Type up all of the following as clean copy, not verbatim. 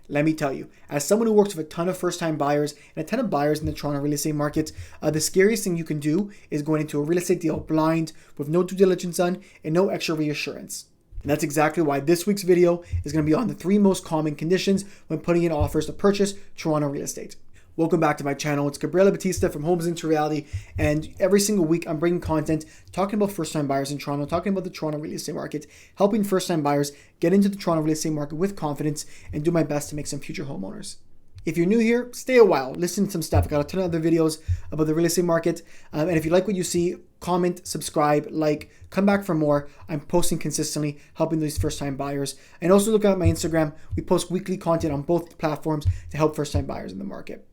Let me tell you, as someone who works with a ton of first-time buyers and a ton of buyers in the Toronto real estate market, the scariest thing you can do is going into a real estate deal blind with no due diligence done and no extra reassurance. And that's exactly why this week's video is going to be on the 3 most common conditions when putting in offers to purchase Toronto real estate. Welcome back to my channel. It's Gabriela Batista from Homes into Reality, and every single week I'm bringing content talking about first-time buyers in Toronto, talking about the Toronto real estate market, helping first-time buyers get into the Toronto real estate market with confidence, and do my best to make some future homeowners. If you're new here, stay a while, listen to some stuff. I got a ton of other videos about the real estate market, and if you like what you see, comment, subscribe, like, come back for more. I'm posting consistently, helping these first-time buyers. And also look at my Instagram. We post weekly content on both platforms to help first-time buyers in the market.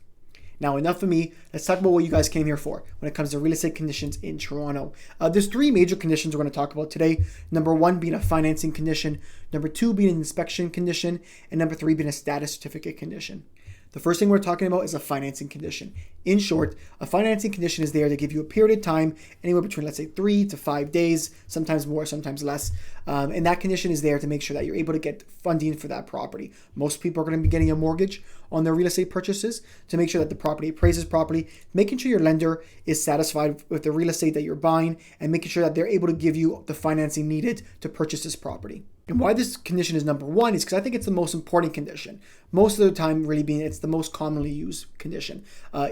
Now, enough of me. Let's talk about what you guys came here for when it comes to real estate conditions in Toronto. There's 3 major conditions we're going to talk about today. Number 1 being a financing condition, number 2 being an inspection condition, and number 3 being a status certificate condition. The first thing we're talking about is a financing condition. In short, a financing condition is there to give you a period of time, anywhere between, let's say, 3 to 5 days, sometimes more, sometimes less. And that condition is there to make sure that you're able to get funding for that property. Most people are going to be getting a mortgage on their real estate purchases to make sure that the property appraises properly, making sure your lender is satisfied with the real estate that you're buying, and making sure that they're able to give you the financing needed to purchase this property. And why this condition is number 1 is because I think it's the most important condition. Most of the time, really being it's the most commonly used condition.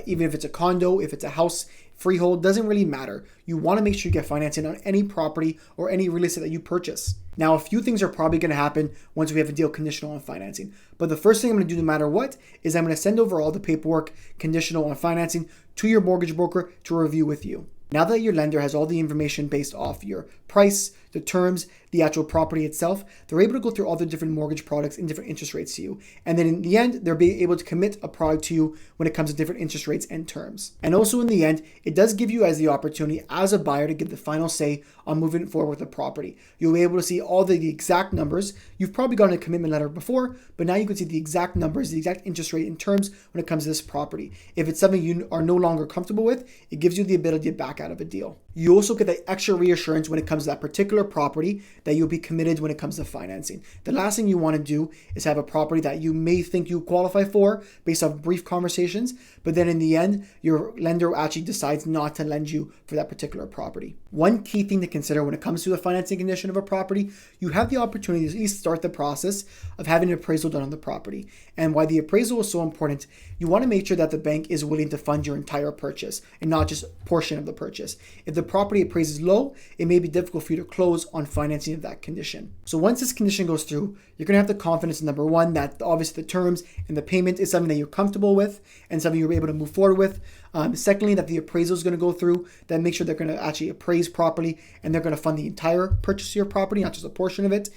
Even if it's a condo, if it's a house, freehold, doesn't really matter. You want to make sure you get financing on any property or any real estate that you purchase. Now, a few things are probably going to happen once we have a deal conditional on financing. But the first thing I'm going to do no matter what is I'm going to send over all the paperwork conditional on financing to your mortgage broker to review with you. Now that your lender has all the information based off your price, the terms, the actual property itself, they're able to go through all the different mortgage products and different interest rates to you. And then in the end, they'll be able to commit a product to you when it comes to different interest rates and terms. And also in the end, it does give you as the opportunity as a buyer to get the final say on moving forward with the property. You'll be able to see all the exact numbers. You've probably gotten a commitment letter before, but now you can see the exact numbers, the exact interest rate and terms when it comes to this property. If it's something you are no longer comfortable with, it gives you the ability to back out of a deal. You also get that extra reassurance when it comes to that particular property that you'll be committed when it comes to financing. The last thing you want to do is have a property that you may think you qualify for based off brief conversations, but then in the end, your lender actually decides not to lend you for that particular property. One key thing to consider when it comes to the financing condition of a property, you have the opportunity to at least start the process of having an appraisal done on the property. And why the appraisal is so important, you want to make sure that the bank is willing to fund your entire purchase and not just a portion of the purchase. If the property appraises low, it may be difficult for you to close on financing of that condition. So once this condition goes through, you're going to have the confidence, number 1, that obviously the terms and the payment is something that you're comfortable with and something you're able to move forward with. Secondly, that the appraisal is going to go through, that make sure they're going to actually appraise properly and they're going to fund the entire purchase of your property, not just a portion of it.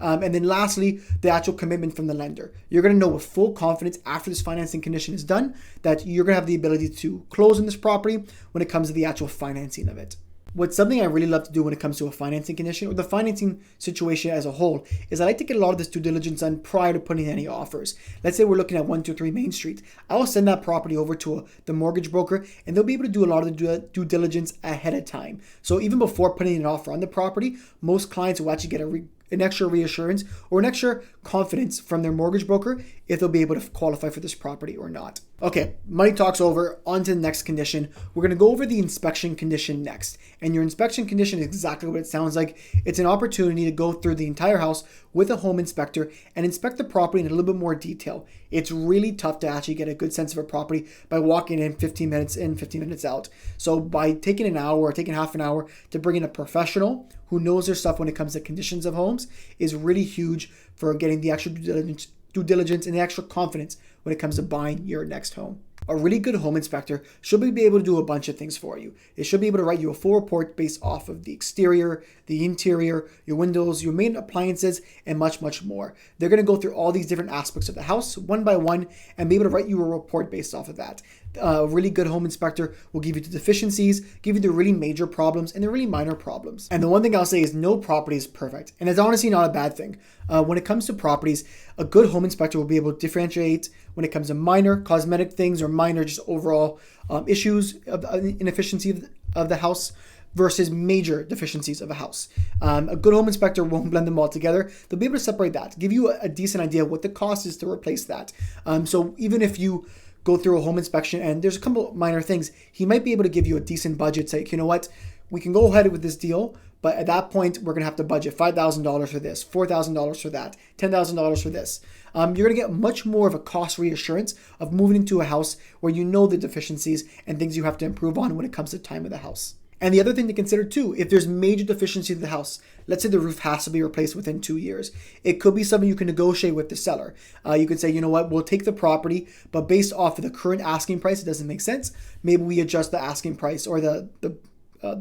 And then lastly, the actual commitment from the lender. You're going to know with full confidence after this financing condition is done that you're going to have the ability to close on this property when it comes to the actual financing of it. What's something I really love to do when it comes to a financing condition or the financing situation as a whole is I like to get a lot of this due diligence done prior to putting in any offers. Let's say we're looking at 123 Main Street. I'll send that property over to the mortgage broker and they'll be able to do a lot of the due diligence ahead of time. So even before putting an offer on the property, most clients will actually get an extra reassurance or an extra confidence from their mortgage broker if they'll be able to qualify for this property or not. Okay, money talk's over. On to the next condition. We're going to go over the inspection condition next. And your inspection condition is exactly what it sounds like. It's an opportunity to go through the entire house with a home inspector and inspect the property in a little bit more detail. It's really tough to actually get a good sense of a property by walking in 15 minutes in, 15 minutes out. So by taking an hour or taking half an hour to bring in a professional who knows their stuff when it comes to conditions of homes is really huge for getting the extra due diligence and the extra confidence when it comes to buying your next home. A really good home inspector should be able to do a bunch of things for you. They should be able to write you a full report based off of the exterior, the interior, your windows, your main appliances, and much, much more. They're going to go through all these different aspects of the house one by one and be able to write you a report based off of that. A really good home inspector will give you the deficiencies, give you the really major problems and the really minor problems. And the one thing I'll say is no property is perfect. And it's honestly not a bad thing. When it comes to properties, a good home inspector will be able to differentiate when it comes to minor cosmetic things or minor just overall issues of inefficiency of the house versus major deficiencies of a house. A good home inspector won't blend them all together. They'll be able to separate that, give you a decent idea of what the cost is to replace that. So even if you go through a home inspection and there's a couple minor things, he might be able to give you a decent budget. Say, you know what, we can go ahead with this deal, but at that point, we're going to have to budget $5,000 for this, $4,000 for that, $10,000 for this. You're going to get much more of a cost reassurance of moving into a house where you know the deficiencies and things you have to improve on when it comes to time of the house. And the other thing to consider too, if there's major deficiency in the house, let's say the roof has to be replaced within 2 years, it could be something you can negotiate with the seller. You could say, you know what, we'll take the property, but based off of the current asking price, it doesn't make sense. Maybe we adjust the asking price or the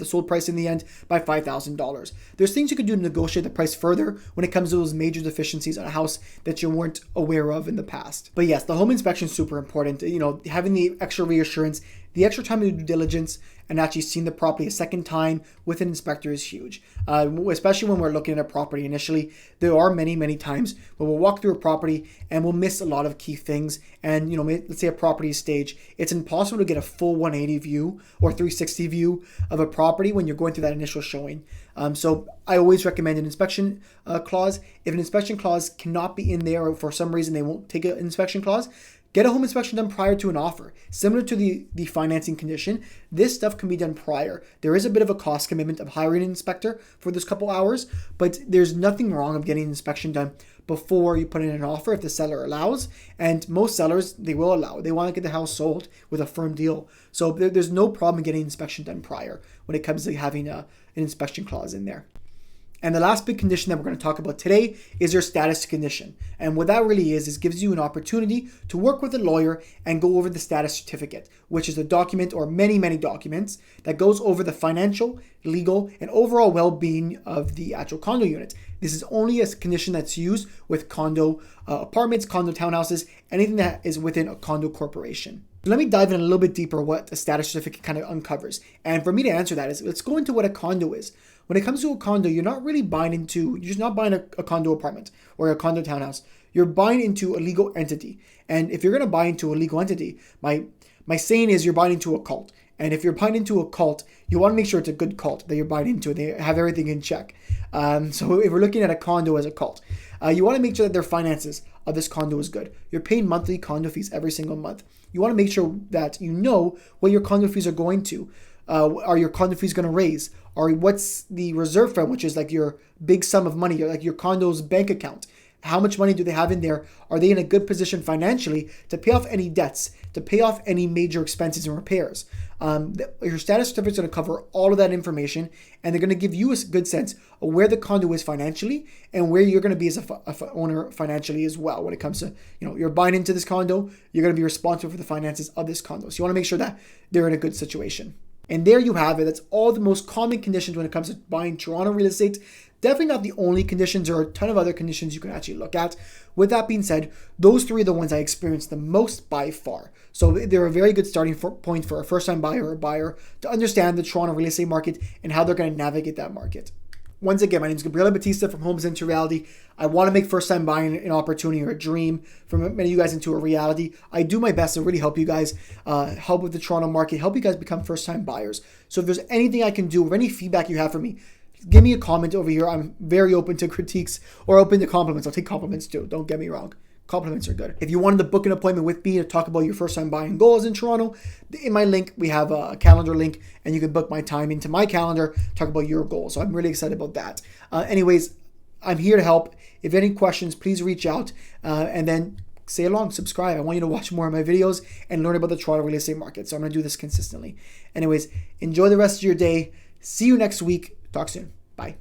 sold price in the end by $5,000. There's things you could do to negotiate the price further when it comes to those major deficiencies on a house that you weren't aware of in the past. But yes, the home inspection is super important. You know, having the extra reassurance, the extra time to do due diligence, and actually seeing the property a second time with an inspector is huge. Especially when we're looking at a property initially, there are many times where we'll walk through a property and we'll miss a lot of key things. And you know, let's say a property is staged, it's impossible to get a full 180 view or 360 view of a property when you're going through that initial showing. So I always recommend an inspection clause. If an inspection clause cannot be in there or for some reason they won't take an inspection clause, get a home inspection done prior to an offer. Similar to the financing condition, this stuff can be done prior. There is a bit of a cost commitment of hiring an inspector for those couple hours, but there's nothing wrong of getting an inspection done before you put in an offer if the seller allows. And most sellers, they will allow. They want to get the house sold with a firm deal. So there's no problem getting an inspection done prior when it comes to having an inspection clause in there. And the last big condition that we're going to talk about today is your status condition. And what that really is gives you an opportunity to work with a lawyer and go over the status certificate, which is a document or many documents that goes over the financial, legal, and overall well-being of the actual condo unit. This is only a condition that's used with condo apartments, condo townhouses, anything that is within a condo corporation. Let me dive in a little bit deeper what a status certificate kind of uncovers. And for me to answer that let's go into what a condo is. When it comes to a condo, you're just not buying a condo apartment or a condo townhouse. You're buying into a legal entity. And if you're going to buy into a legal entity, my saying is you're buying into a cult. And if you're buying into a cult, you want to make sure it's a good cult that you're buying into. They have everything in check. So if we're looking at a condo as a cult, you want to make sure that their finances of this condo is good. You're paying monthly condo fees every single month. You want to make sure that you know what your condo fees are going to. Are your condo fees going to raise? Or what's the reserve fund, which is like your big sum of money, like your condo's bank account? How much money do they have in there? Are they in a good position financially to pay off any debts, to pay off any major expenses and repairs? Your status certificate is going to cover all of that information, and they're going to give you a good sense of where the condo is financially and where you're going to be as a owner financially as well. When it comes to, you're buying into this condo, you're going to be responsible for the finances of this condo. So you want to make sure that they're in a good situation. And there you have it. That's all the most common conditions when it comes to buying Toronto real estate. Definitely not the only conditions. There are a ton of other conditions you can actually look at. With that being said, those three are the ones I experienced the most by far. So they're a very good starting point for a first-time buyer or buyer to understand the Toronto real estate market and how they're going to navigate that market. Once again, my name is Gabriela Batista from Homes into Reality. I want to make first-time buying an opportunity or a dream for many of you guys into a reality. I do my best to really help you guys, help with the Toronto market, help you guys become first-time buyers. So if there's anything I can do or any feedback you have for me, give me a comment over here. I'm very open to critiques or open to compliments. I'll take compliments too. Don't get me wrong. Compliments are good. If you wanted to book an appointment with me to talk about your first time buying goals in Toronto, in my link, we have a calendar link and you can book my time into my calendar, talk about your goals. So I'm really excited about that. Anyways, I'm here to help. If you have any questions, please reach out and then stay along, subscribe. I want you to watch more of my videos and learn about the Toronto real estate market. So I'm going to do this consistently. Anyways, enjoy the rest of your day. See you next week. Talk soon. Bye.